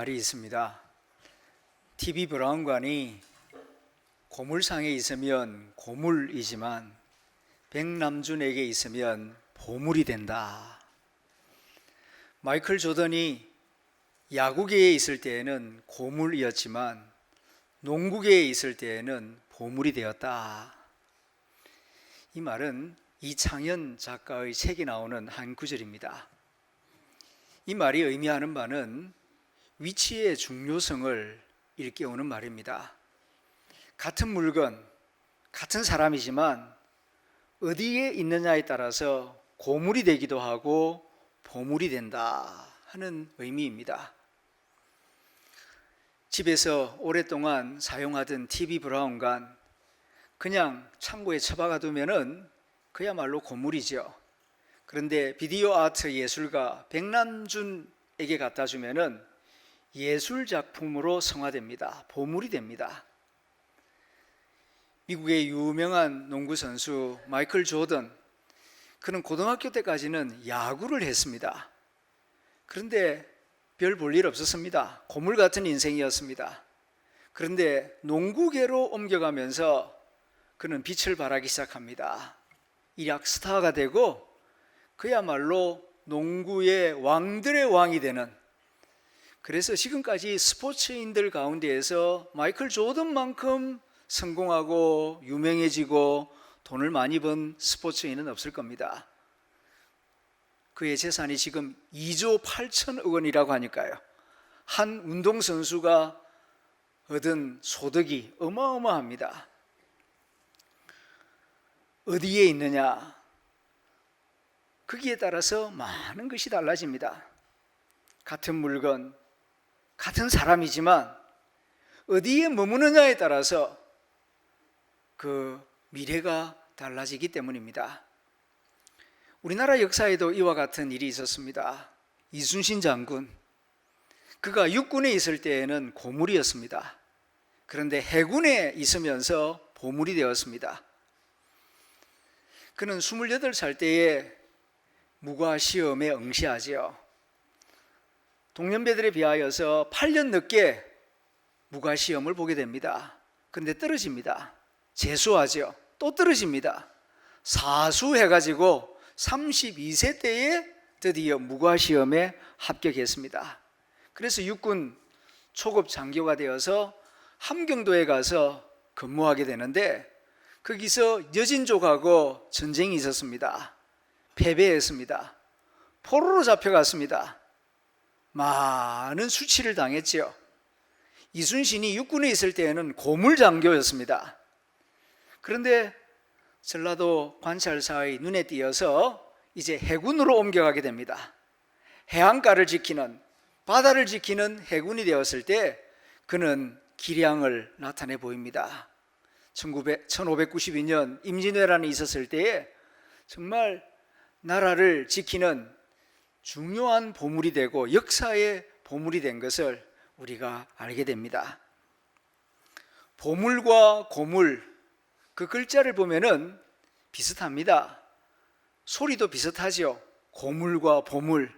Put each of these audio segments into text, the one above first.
말이 있습니다. TV 브라운관이 고물상에 있으면 고물이지만 백남준에게 있으면 보물이 된다. 마이클 조던이 야구계에 있을 때에는 고물이었지만 농구계에 있을 때에는 보물이 되었다. 이 말은 이창현 작가의 책에 나오는 한 구절입니다. 이 말이 의미하는 바는 위치의 중요성을 일깨우는 말입니다. 같은 물건, 같은 사람이지만 어디에 있느냐에 따라서 고물이 되기도 하고 보물이 된다 하는 의미입니다. 집에서 오랫동안 사용하던 TV 브라운관 그냥 창고에 처박아 두면은 그야말로 고물이죠. 그런데 비디오 아트 예술가 백남준에게 갖다 주면은 예술 작품으로 성화됩니다. 보물이 됩니다. 미국의 유명한 농구 선수 마이클 조던, 그는 고등학교 때까지는 야구를 했습니다. 그런데 별 볼 일 없었습니다. 고물 같은 인생이었습니다. 그런데 농구계로 옮겨가면서 그는 빛을 발하기 시작합니다. 일약 스타가 되고 그야말로 농구의 왕들의 왕이 되는, 그래서 지금까지 스포츠인들 가운데에서 마이클 조던만큼 성공하고 유명해지고 돈을 많이 번 스포츠인은 없을 겁니다. 그의 재산이 지금 2조 8천억 원이라고 하니까요. 한 운동선수가 얻은 소득이 어마어마합니다. 어디에 있느냐, 거기에 따라서 많은 것이 달라집니다. 같은 물건, 같은 사람이지만 어디에 머무느냐에 따라서 그 미래가 달라지기 때문입니다. 우리나라 역사에도 이와 같은 일이 있었습니다. 이순신 장군, 그가 육군에 있을 때에는 고물이었습니다. 그런데 해군에 있으면서 보물이 되었습니다. 그는 28살 때에 무과시험에 응시하지요. 동년배들에 비하여서 8년 늦게 무과시험을 보게 됩니다. 그런데 떨어집니다. 재수하죠. 또 떨어집니다. 사수해가지고 32세 때에 드디어 무과시험에 합격했습니다. 그래서 육군 초급 장교가 되어서 함경도에 가서 근무하게 되는데 거기서 여진족하고 전쟁이 있었습니다. 패배했습니다. 포로로 잡혀갔습니다. 많은 수치를 당했죠. 이순신이 육군에 있을 때에는 고물장교였습니다. 그런데 전라도 관찰사의 눈에 띄어서 이제 해군으로 옮겨가게 됩니다. 해안가를 지키는, 바다를 지키는 해군이 되었을 때 그는 기량을 나타내 보입니다. 1592년 임진왜란이 있었을 때에 정말 나라를 지키는 중요한 보물이 되고 역사의 보물이 된 것을 우리가 알게 됩니다. 보물과 고물, 그 글자를 보면은 비슷합니다. 소리도 비슷하죠. 고물과 보물,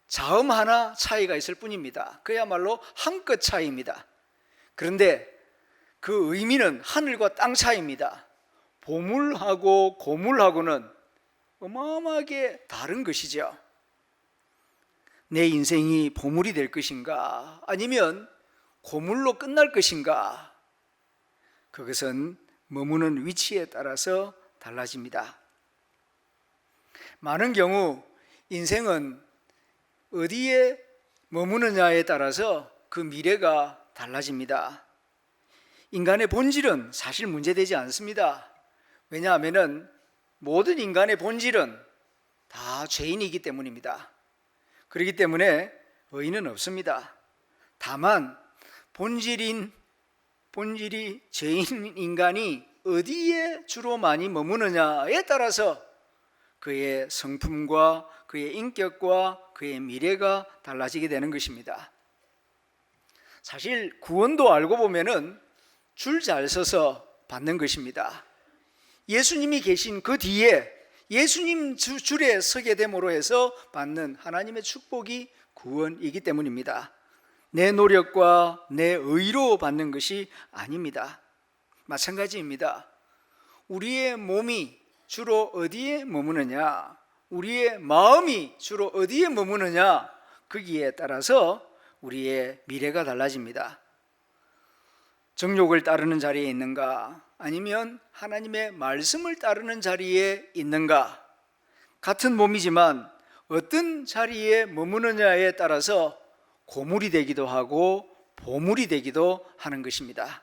자음 하나 차이가 있을 뿐입니다. 그야말로 한 끗 차이입니다. 그런데 그 의미는 하늘과 땅 차이입니다. 보물하고 고물하고는 어마어마하게 다른 것이죠. 내 인생이 보물이 될 것인가 아니면 고물로 끝날 것인가, 그것은 머무는 위치에 따라서 달라집니다. 많은 경우 인생은 어디에 머무느냐에 따라서 그 미래가 달라집니다. 인간의 본질은 사실 문제되지 않습니다. 왜냐하면 모든 인간의 본질은 다 죄인이기 때문입니다. 그렇기 때문에 의인은 없습니다. 다만 본질이 죄인 인간이 어디에 주로 많이 머무느냐에 따라서 그의 성품과 그의 인격과 그의 미래가 달라지게 되는 것입니다. 사실 구원도 알고 보면은 줄 잘 서서 받는 것입니다. 예수님이 계신 그 뒤에 예수님 줄에 서게 됨으로 해서 받는 하나님의 축복이 구원이기 때문입니다. 내 노력과 내 의로 받는 것이 아닙니다. 마찬가지입니다. 우리의 몸이 주로 어디에 머무느냐, 우리의 마음이 주로 어디에 머무느냐, 거기에 따라서 우리의 미래가 달라집니다. 정욕을 따르는 자리에 있는가, 아니면 하나님의 말씀을 따르는 자리에 있는가, 같은 몸이지만 어떤 자리에 머무느냐에 따라서 고물이 되기도 하고 보물이 되기도 하는 것입니다.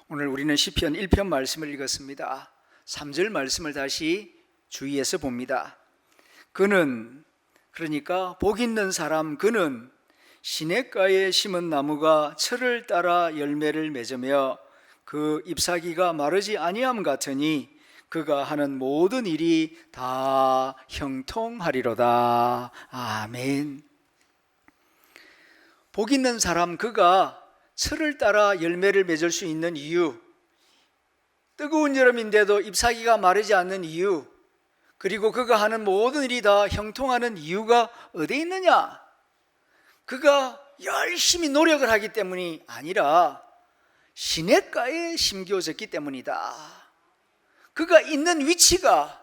오늘 우리는 시편 1편 말씀을 읽었습니다. 3절 말씀을 다시 주의해서 봅니다. 그는, 그러니까 복 있는 사람, 그는 시냇가에 심은 나무가 철을 따라 열매를 맺으며 그 잎사귀가 마르지 아니함 같으니 그가 하는 모든 일이 다 형통하리로다. 아멘. 복 있는 사람, 그가 철을 따라 열매를 맺을 수 있는 이유, 뜨거운 여름인데도 잎사귀가 마르지 않는 이유, 그리고 그가 하는 모든 일이 다 형통하는 이유가 어디에 있느냐? 그가 열심히 노력을 하기 때문이 아니라 시냇가에 심겨졌기 때문이다. 그가 있는 위치가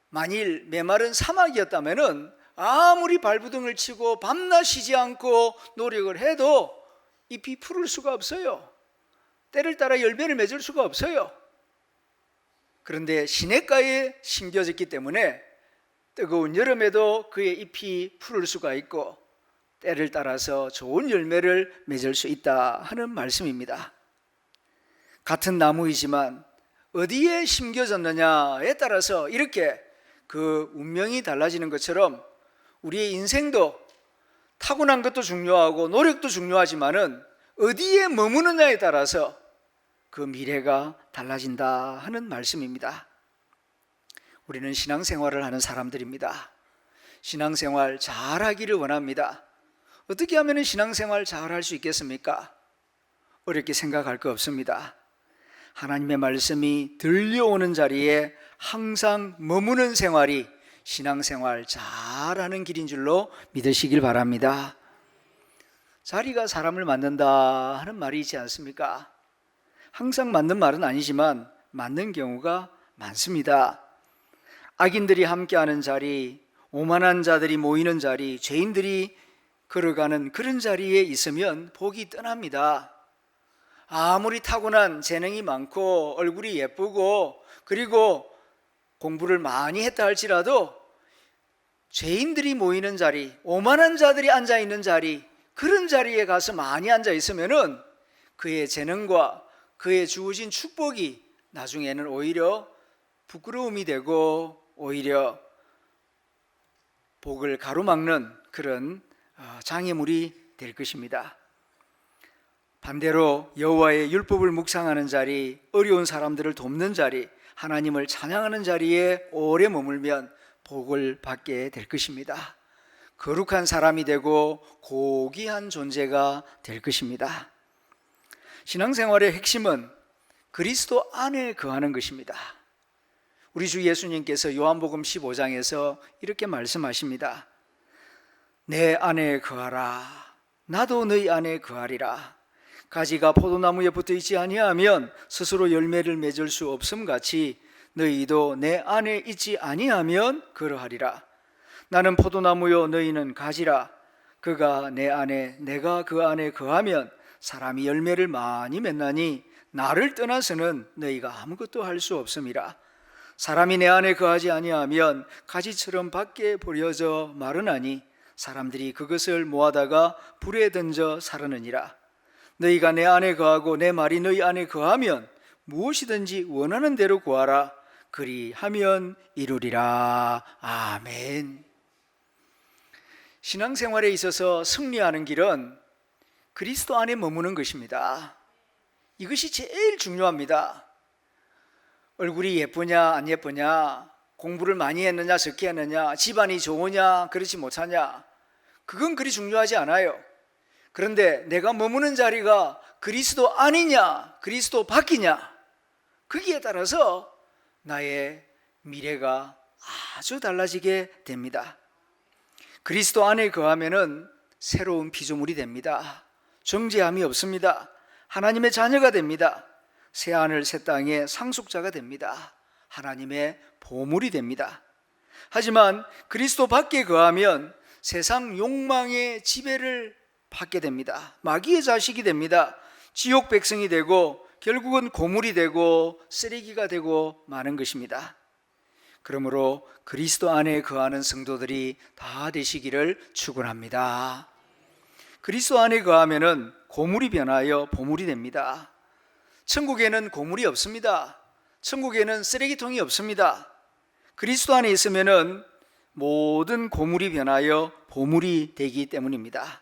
만일 메마른 사막이었다면 아무리 발부둥을 치고 밤낮 쉬지 않고 노력을 해도 잎이 푸를 수가 없어요. 때를 따라 열매를 맺을 수가 없어요. 그런데 시냇가에 심겨졌기 때문에 뜨거운 여름에도 그의 잎이 푸를 수가 있고 때를 따라서 좋은 열매를 맺을 수 있다 하는 말씀입니다. 같은 나무이지만 어디에 심겨졌느냐에 따라서 이렇게 그 운명이 달라지는 것처럼 우리의 인생도 타고난 것도 중요하고 노력도 중요하지만은 어디에 머무느냐에 따라서 그 미래가 달라진다 하는 말씀입니다. 우리는 신앙생활을 하는 사람들입니다. 신앙생활 잘하기를 원합니다. 어떻게 하면 신앙생활 잘할 수 있겠습니까? 어렵게 생각할 거 없습니다. 하나님의 말씀이 들려오는 자리에 항상 머무는 생활이 신앙생활 잘하는 길인 줄로 믿으시길 바랍니다. 자리가 사람을 만든다 하는 말이 있지 않습니까? 항상 맞는 말은 아니지만 맞는 경우가 많습니다. 악인들이 함께하는 자리, 오만한 자들이 모이는 자리, 죄인들이 걸어가는 그런 자리에 있으면 복이 떠납니다. 아무리 타고난 재능이 많고 얼굴이 예쁘고 그리고 공부를 많이 했다 할지라도 죄인들이 모이는 자리, 오만한 자들이 앉아있는 자리, 그런 자리에 가서 많이 앉아있으면 그의 재능과 그의 주어진 축복이 나중에는 오히려 부끄러움이 되고 오히려 복을 가로막는 그런 장애물이 될 것입니다. 반대로 여호와의 율법을 묵상하는 자리, 어려운 사람들을 돕는 자리, 하나님을 찬양하는 자리에 오래 머물면 복을 받게 될 것입니다. 거룩한 사람이 되고 고귀한 존재가 될 것입니다. 신앙생활의 핵심은 그리스도 안에 거하는 것입니다. 우리 주 예수님께서 요한복음 15장에서 이렇게 말씀하십니다. 내 안에 거하라. 나도 너희 안에 거하리라. 가지가 포도나무에 붙어 있지 아니하면 스스로 열매를 맺을 수 없음 같이 너희도 내 안에 있지 아니하면 그러하리라. 나는 포도나무요 너희는 가지라. 그가 내 안에 내가 그 안에 거하면 사람이 열매를 많이 맺나니 나를 떠나서는 너희가 아무것도 할 수 없음이라. 사람이 내 안에 거하지 아니하면 가지처럼 밖에 버려져 마르나니 사람들이 그것을 모아다가 불에 던져 사르느니라. 너희가 내 안에 거하고 내 말이 너희 안에 거하면 무엇이든지 원하는 대로 구하라. 그리하면 이루리라. 아멘. 신앙생활에 있어서 승리하는 길은 그리스도 안에 머무는 것입니다. 이것이 제일 중요합니다. 얼굴이 예쁘냐 안 예쁘냐, 공부를 많이 했느냐 적게 했느냐, 집안이 좋으냐 그렇지 못하냐, 그건 그리 중요하지 않아요. 그런데 내가 머무는 자리가 그리스도 안이냐 그리스도 밖이냐, 거기에 따라서 나의 미래가 아주 달라지게 됩니다. 그리스도 안에 거하면은 새로운 피조물이 됩니다. 정죄함이 없습니다. 하나님의 자녀가 됩니다. 새하늘 새 땅의 상속자가 됩니다. 하나님의 보물이 됩니다. 하지만 그리스도 밖에 거하면 세상 욕망의 지배를 받게 됩니다. 마귀의 자식이 됩니다. 지옥 백성이 되고 결국은 고물이 되고 쓰레기가 되고 마는 것입니다. 그러므로 그리스도 안에 거하는 성도들이 다 되시기를 축원합니다. 그리스도 안에 거하면은 고물이 변하여 보물이 됩니다. 천국에는 고물이 없습니다. 천국에는 쓰레기통이 없습니다. 그리스도 안에 있으면은 모든 고물이 변하여 보물이 되기 때문입니다.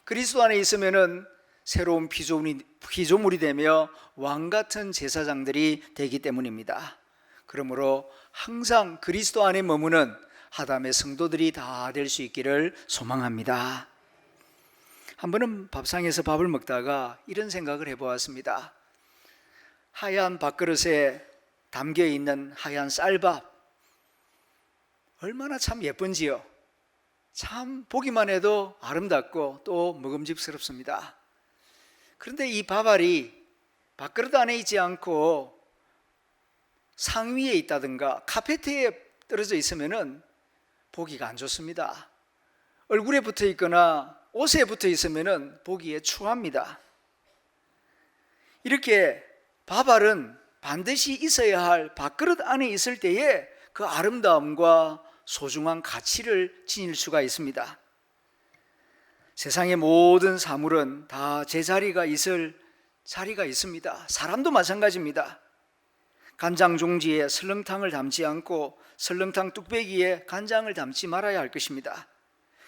그리스도 안에 있으면은 새로운 피조물이 되며 왕 같은 제사장들이 되기 때문입니다. 그러므로 항상 그리스도 안에 머무는 하담의 성도들이 다 될 수 있기를 소망합니다. 한 번은 밥상에서 밥을 먹다가 이런 생각을 해보았습니다. 하얀 밥그릇에 담겨 있는 하얀 쌀밥, 얼마나 참 예쁜지요. 참 보기만 해도 아름답고 또 먹음직스럽습니다. 그런데 이 밥알이 밥그릇 안에 있지 않고 상위에 있다든가 카페트에 떨어져 있으면 보기가 안 좋습니다. 얼굴에 붙어 있거나 옷에 붙어 있으면 보기에 추합니다. 이렇게 밥알은 반드시 있어야 할 밥그릇 안에 있을 때에 그 아름다움과 소중한 가치를 지닐 수가 있습니다. 세상의 모든 사물은 다 제자리가 있을 자리가 있습니다. 사람도 마찬가지입니다. 간장 종지에 설렁탕을 담지 않고 설렁탕 뚝배기에 간장을 담지 말아야 할 것입니다.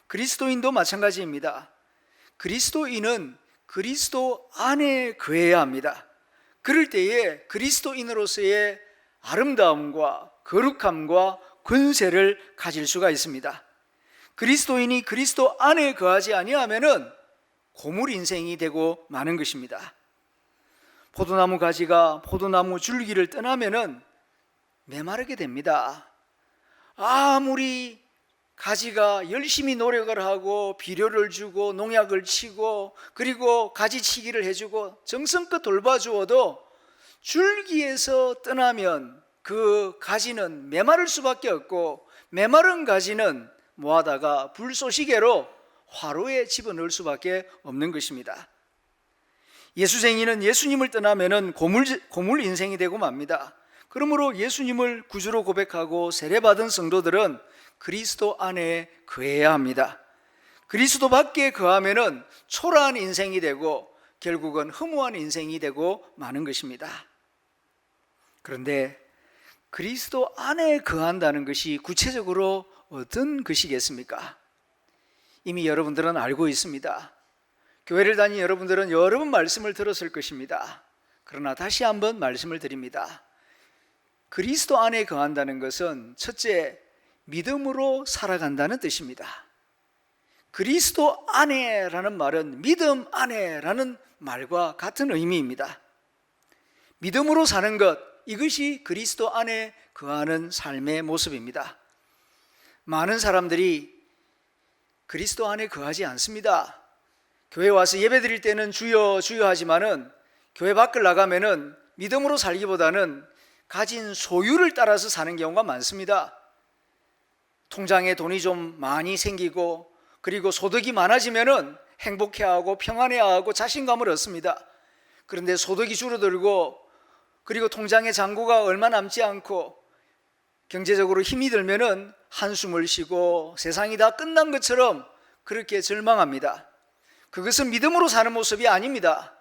그리스도인도 마찬가지입니다. 그리스도인은 그리스도 안에 거해야 합니다. 그럴 때에 그리스도인으로서의 아름다움과 거룩함과 권세를 가질 수가 있습니다. 그리스도인이 그리스도 안에 거하지 아니하면은 고물 인생이 되고 마는 것입니다. 포도나무 가지가 포도나무 줄기를 떠나면은 메마르게 됩니다. 아무리 가지가 열심히 노력을 하고 비료를 주고 농약을 치고 그리고 가지치기를 해주고 정성껏 돌봐주어도 줄기에서 떠나면 그 가지는 메마를 수밖에 없고 메마른 가지는 모아다가 불쏘시개로 화로에 집어넣을 수밖에 없는 것입니다. 예수쟁이는 예수님을 떠나면은 고물 인생이 되고 맙니다. 그러므로 예수님을 구주로 고백하고 세례받은 성도들은 그리스도 안에 거해야 합니다. 그리스도 밖에 거하면은 초라한 인생이 되고 결국은 허무한 인생이 되고 마는 것입니다. 그런데 그리스도 안에 거한다는 것이 구체적으로 어떤 것이겠습니까? 이미 여러분들은 알고 있습니다. 교회를 다닌 여러분들은 여러 번 말씀을 들었을 것입니다. 그러나 다시 한번 말씀을 드립니다. 그리스도 안에 거한다는 것은 첫째, 믿음으로 살아간다는 뜻입니다. 그리스도 안에라는 말은 믿음 안에라는 말과 같은 의미입니다. 믿음으로 사는 것, 이것이 그리스도 안에 거하는 삶의 모습입니다. 많은 사람들이 그리스도 안에 거하지 않습니다. 교회 와서 예배 드릴 때는 주여 주여 하지만은 교회 밖을 나가면은 믿음으로 살기보다는 가진 소유를 따라서 사는 경우가 많습니다. 통장에 돈이 좀 많이 생기고 그리고 소득이 많아지면은 행복해하고 평안해하고 자신감을 얻습니다. 그런데 소득이 줄어들고 그리고 통장에 잔고가 얼마 남지 않고 경제적으로 힘이 들면은 한숨을 쉬고 세상이 다 끝난 것처럼 그렇게 절망합니다. 그것은 믿음으로 사는 모습이 아닙니다.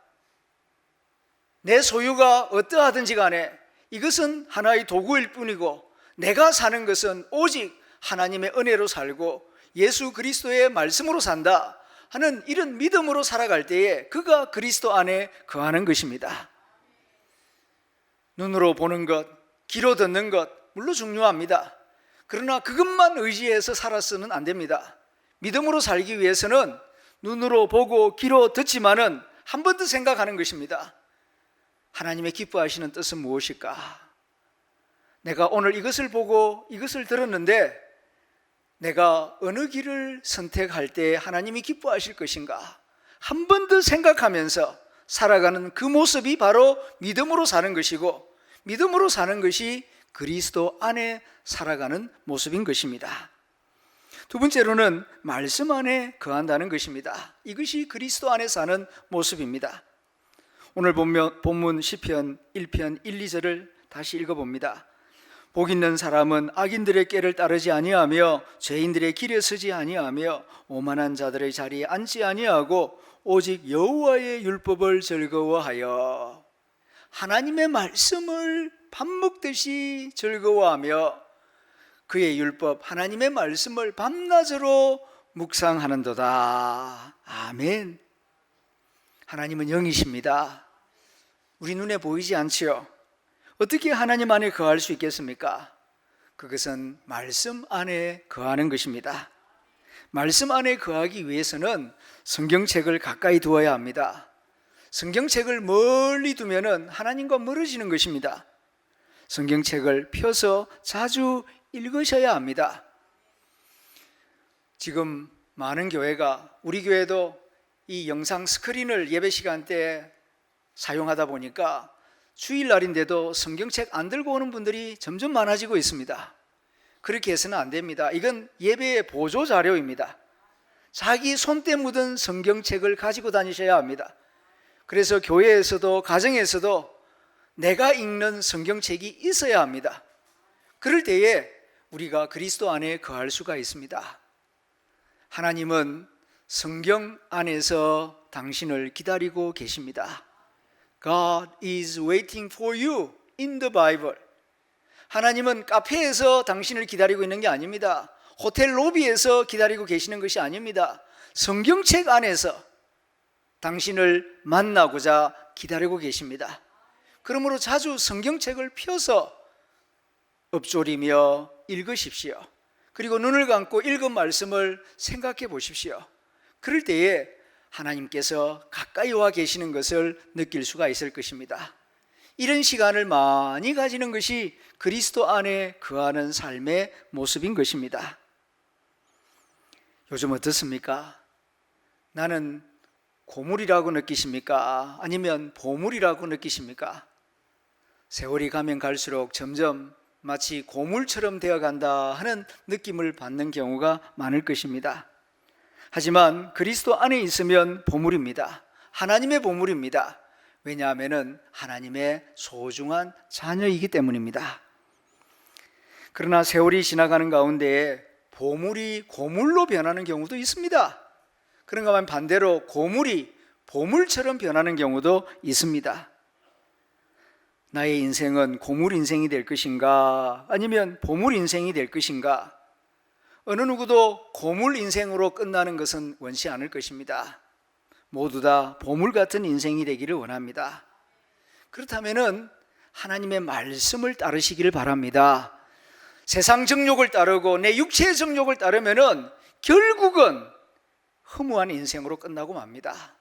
내 소유가 어떠하든지 간에 이것은 하나의 도구일 뿐이고 내가 사는 것은 오직 하나님의 은혜로 살고 예수 그리스도의 말씀으로 산다 하는 이런 믿음으로 살아갈 때에 그가 그리스도 안에 거하는 것입니다. 눈으로 보는 것, 귀로 듣는 것 물론 중요합니다. 그러나 그것만 의지해서 살아서는 안 됩니다. 믿음으로 살기 위해서는 눈으로 보고 귀로 듣지만은 한 번 더 생각하는 것입니다. 하나님의 기뻐하시는 뜻은 무엇일까? 내가 오늘 이것을 보고 이것을 들었는데 내가 어느 길을 선택할 때 하나님이 기뻐하실 것인가 한 번 더 생각하면서 살아가는 그 모습이 바로 믿음으로 사는 것이고, 믿음으로 사는 것이 그리스도 안에 살아가는 모습인 것입니다. 두 번째로는 말씀 안에 거한다는 것입니다. 이것이 그리스도 안에 사는 모습입니다. 오늘 본문 시편 1편 1, 2절을 다시 읽어봅니다. 복 있는 사람은 악인들의 꾀를 따르지 아니하며 죄인들의 길에 서지 아니하며 오만한 자들의 자리에 앉지 아니하고 오직 여호와의 율법을 즐거워하여, 하나님의 말씀을 밥 먹듯이 즐거워하며 그의 율법, 하나님의 말씀을 밤낮으로 묵상하는도다. 아멘. 하나님은 영이십니다. 우리 눈에 보이지 않지요? 어떻게 하나님 안에 거할 수 있겠습니까? 그것은 말씀 안에 거하는 것입니다. 말씀 안에 거하기 위해서는 성경책을 가까이 두어야 합니다. 성경책을 멀리 두면은 하나님과 멀어지는 것입니다. 성경책을 펴서 자주 읽으셔야 합니다. 지금 많은 교회가, 우리 교회도 이 영상 스크린을 예배 시간 때 사용하다 보니까 주일날인데도 성경책 안 들고 오는 분들이 점점 많아지고 있습니다. 그렇게 해서는 안 됩니다. 이건 예배의 보조 자료입니다. 자기 손때 묻은 성경책을 가지고 다니셔야 합니다. 그래서 교회에서도 가정에서도 내가 읽는 성경책이 있어야 합니다. 그럴 때에 우리가 그리스도 안에 거할 수가 있습니다. 하나님은 성경 안에서 당신을 기다리고 계십니다. God is waiting for you in the Bible. 하나님은 카페에서 당신을 기다리고 있는 게 아닙니다. 호텔 로비에서 기다리고 계시는 것이 아닙니다. 성경책 안에서 당신을 만나고자 기다리고 계십니다. 그러므로 자주 성경책을 펴서 읊조리며 읽으십시오. 그리고 눈을 감고 읽은 말씀을 생각해 보십시오. 그럴 때에 하나님께서 가까이 와 계시는 것을 느낄 수가 있을 것입니다. 이런 시간을 많이 가지는 것이 그리스도 안에 거하는 삶의 모습인 것입니다. 요즘 어떻습니까? 나는 고물이라고 느끼십니까? 아니면 보물이라고 느끼십니까? 세월이 가면 갈수록 점점 마치 고물처럼 되어간다 하는 느낌을 받는 경우가 많을 것입니다. 하지만 그리스도 안에 있으면 보물입니다. 하나님의 보물입니다. 왜냐하면 하나님의 소중한 자녀이기 때문입니다. 그러나 세월이 지나가는 가운데 보물이 고물로 변하는 경우도 있습니다. 그런가 하면 반대로 고물이 보물처럼 변하는 경우도 있습니다. 나의 인생은 고물 인생이 될 것인가 아니면 보물 인생이 될 것인가? 어느 누구도 고물 인생으로 끝나는 것은 원치 않을 것입니다. 모두 다 보물 같은 인생이 되기를 원합니다. 그렇다면 하나님의 말씀을 따르시기를 바랍니다. 세상 정욕을 따르고 내 육체의 정욕을 따르면 결국은 허무한 인생으로 끝나고 맙니다.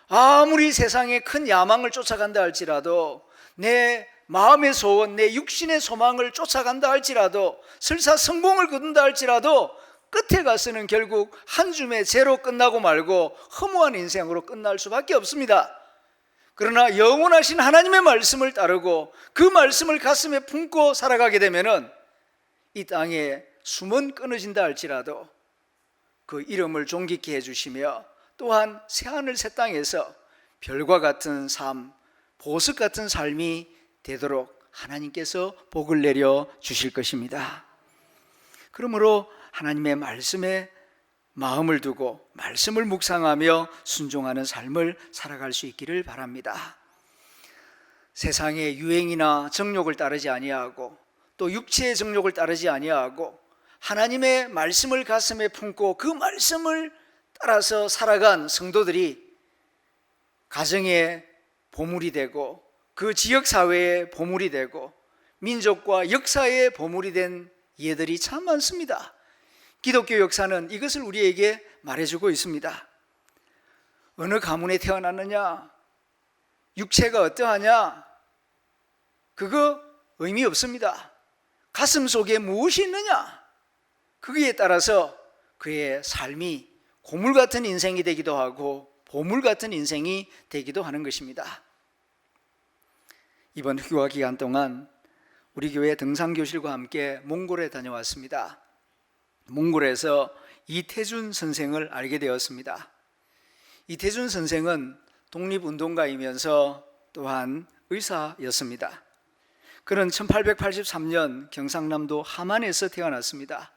아무리 세상에 큰 야망을 쫓아간다 할지라도, 내 마음의 소원, 내 육신의 소망을 쫓아간다 할지라도, 설사 성공을 거둔다 할지라도 끝에 가서는 결국 한 줌의 죄로 끝나고 말고 허무한 인생으로 끝날 수밖에 없습니다. 그러나 영원하신 하나님의 말씀을 따르고 그 말씀을 가슴에 품고 살아가게 되면 이 땅에 숨은 끊어진다 할지라도 그 이름을 존귀케 해주시며, 또한 새하늘 새 땅에서 별과 같은 삶, 보석 같은 삶이 되도록 하나님께서 복을 내려 주실 것입니다. 그러므로 하나님의 말씀에 마음을 두고 말씀을 묵상하며 순종하는 삶을 살아갈 수 있기를 바랍니다. 세상의 유행이나 정욕을 따르지 아니하고 또 육체의 정욕을 따르지 아니하고 하나님의 말씀을 가슴에 품고 그 말씀을 따라서 살아간 성도들이 가정의 보물이 되고 그 지역사회의 보물이 되고 민족과 역사의 보물이 된 예들이 참 많습니다. 기독교 역사는 이것을 우리에게 말해주고 있습니다. 어느 가문에 태어났느냐, 육체가 어떠하냐, 그거 의미 없습니다. 가슴 속에 무엇이 있느냐, 거기에 따라서 그의 삶이 고물 같은 인생이 되기도 하고 보물 같은 인생이 되기도 하는 것입니다. 이번 휴가 기간 동안 우리 교회 등산교실과 함께 몽골에 다녀왔습니다. 몽골에서 이태준 선생을 알게 되었습니다. 이태준 선생은 독립운동가이면서 또한 의사였습니다. 그는 1883년 경상남도 하만에서 태어났습니다.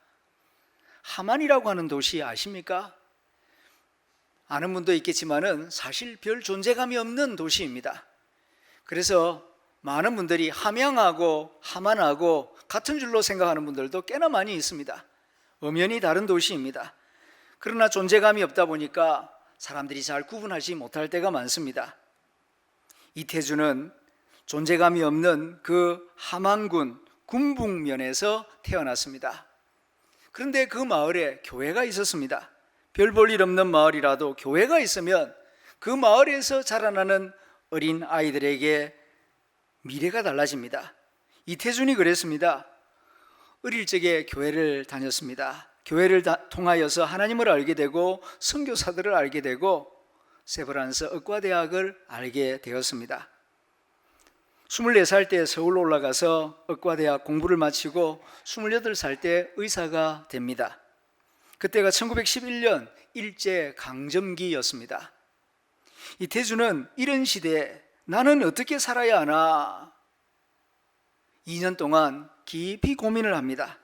하만이라고 하는 도시 아십니까? 아는 분도 있겠지만은 사실 별 존재감이 없는 도시입니다. 그래서 많은 분들이 함양하고 하만하고 같은 줄로 생각하는 분들도 꽤나 많이 있습니다. 엄연히 다른 도시입니다. 그러나 존재감이 없다 보니까 사람들이 잘 구분하지 못할 때가 많습니다. 이태준은 존재감이 없는 그 함안군 군북면에서 태어났습니다. 그런데 그 마을에 교회가 있었습니다. 별 볼 일 없는 마을이라도 교회가 있으면 그 마을에서 자라나는 어린 아이들에게 미래가 달라집니다. 이태준이 그랬습니다. 어릴 적에 교회를 다녔습니다. 교회를 통하여서 하나님을 알게 되고 선교사들을 알게 되고 세브란스 의과대학을 알게 되었습니다. 24살 때 서울로 올라가서 의과대학 공부를 마치고 28살 때 의사가 됩니다. 그때가 1911년 일제강점기였습니다. 이태준은 이런 시대에 나는 어떻게 살아야 하나 2년 동안 깊이 고민을 합니다.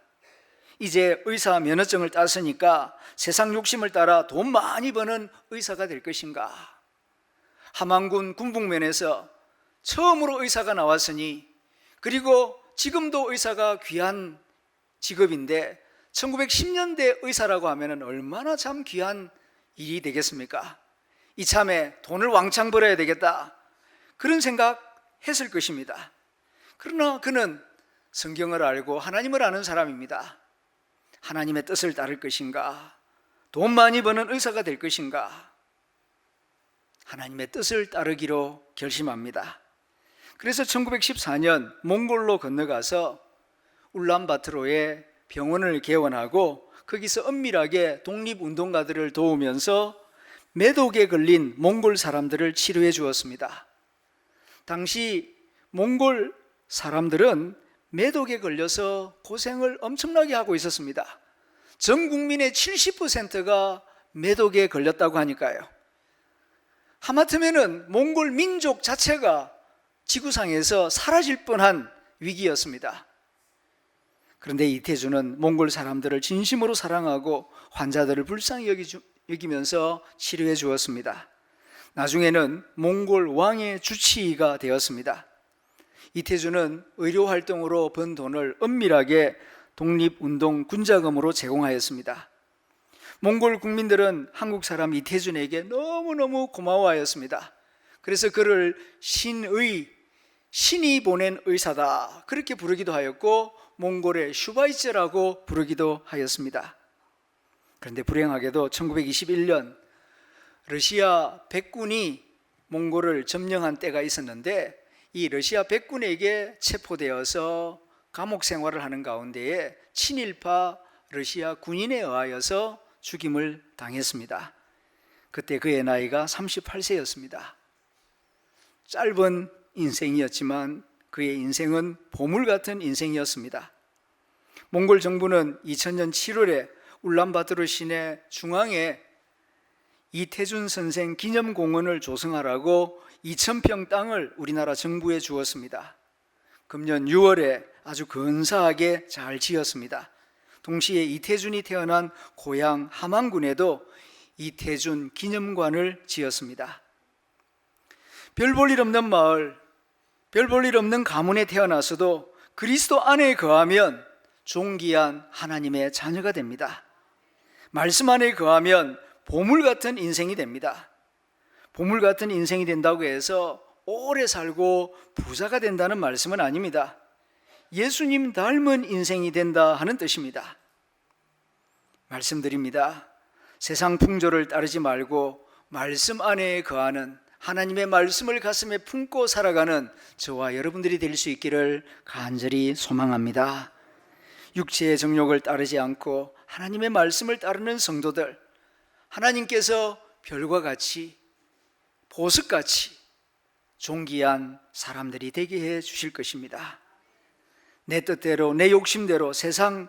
이제 의사 면허증을 땄으니까 세상 욕심을 따라 돈 많이 버는 의사가 될 것인가? 함안군 군북면에서 처음으로 의사가 나왔으니, 그리고 지금도 의사가 귀한 직업인데 1910년대 의사라고 하면 얼마나 참 귀한 일이 되겠습니까? 이참에 돈을 왕창 벌어야 되겠다, 그런 생각했을 것입니다. 그러나 그는 성경을 알고 하나님을 아는 사람입니다. 하나님의 뜻을 따를 것인가? 돈 많이 버는 의사가 될 것인가? 하나님의 뜻을 따르기로 결심합니다. 그래서 1914년 몽골로 건너가서 울란바토르에 병원을 개원하고 거기서 은밀하게 독립운동가들을 도우면서 매독에 걸린 몽골 사람들을 치료해 주었습니다. 당시 몽골 사람들은 매독에 걸려서 고생을 엄청나게 하고 있었습니다. 전 국민의 70%가 매독에 걸렸다고 하니까요. 하마터면은 몽골 민족 자체가 지구상에서 사라질 뻔한 위기였습니다. 그런데 이태준은 몽골 사람들을 진심으로 사랑하고 환자들을 불쌍히 여기면서 치료해 주었습니다. 나중에는 몽골 왕의 주치의가 되었습니다. 이태준은 의료활동으로 번 돈을 은밀하게 독립운동 군자금으로 제공하였습니다. 몽골 국민들은 한국 사람 이태준에게 너무너무 고마워하였습니다. 그래서 그를 신이 보낸 의사다, 그렇게 부르기도 하였고 몽골의 슈바이처라고 부르기도 하였습니다. 그런데 불행하게도 1921년 러시아 백군이 몽골을 점령한 때가 있었는데, 이 러시아 백군에게 체포되어서 감옥 생활을 하는 가운데에 친일파 러시아 군인에 의하여서 죽임을 당했습니다. 그때 그의 나이가 38세였습니다. 짧은 인생이었지만 그의 인생은 보물 같은 인생이었습니다. 몽골 정부는 2000년 7월에 울란바토르 시내 중앙에 이태준 선생 기념공원을 조성하라고 2000평 땅을 우리나라 정부에 주었습니다. 금년 6월에 아주 근사하게 잘 지었습니다. 동시에 이태준이 태어난 고향 함안군에도 이태준 기념관을 지었습니다. 별 볼 일 없는 마을, 별 볼 일 없는 가문에 태어나서도 그리스도 안에 거하면 존귀한 하나님의 자녀가 됩니다. 말씀 안에 거하면 보물 같은 인생이 됩니다. 보물 같은 인생이 된다고 해서 오래 살고 부자가 된다는 말씀은 아닙니다. 예수님 닮은 인생이 된다 하는 뜻입니다. 말씀드립니다. 세상 풍조를 따르지 말고 말씀 안에 거하는, 하나님의 말씀을 가슴에 품고 살아가는 저와 여러분들이 될 수 있기를 간절히 소망합니다. 육체의 정욕을 따르지 않고 하나님의 말씀을 따르는 성도들, 하나님께서 별과 같이 보석같이 존귀한 사람들이 되게 해 주실 것입니다. 내 뜻대로 내 욕심대로 세상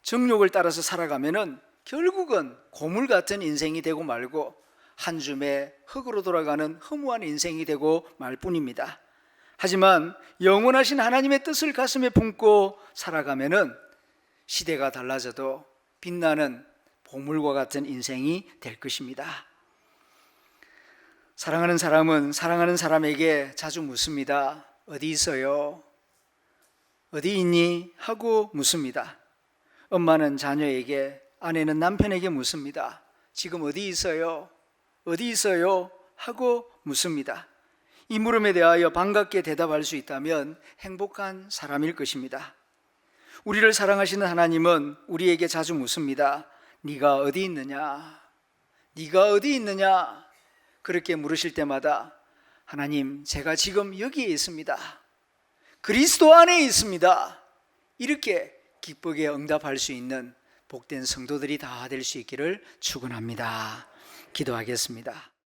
정욕을 따라서 살아가면은 결국은 고물 같은 인생이 되고 말고 한 줌의 흙으로 돌아가는 허무한 인생이 되고 말 뿐입니다. 하지만 영원하신 하나님의 뜻을 가슴에 품고 살아가면은 시대가 달라져도 빛나는 보물과 같은 인생이 될 것입니다. 사랑하는 사람은 사랑하는 사람에게 자주 묻습니다. 어디 있어요? 어디 있니? 하고 묻습니다. 엄마는 자녀에게, 아내는 남편에게 묻습니다. 지금 어디 있어요? 어디 있어요? 하고 묻습니다. 이 물음에 대하여 반갑게 대답할 수 있다면 행복한 사람일 것입니다. 우리를 사랑하시는 하나님은 우리에게 자주 묻습니다. 네가 어디 있느냐? 네가 어디 있느냐? 그렇게 물으실 때마다 하나님, 제가 지금 여기에 있습니다. 그리스도 안에 있습니다. 이렇게 기쁘게 응답할 수 있는 복된 성도들이 다 될 수 있기를 축원합니다. 기도하겠습니다.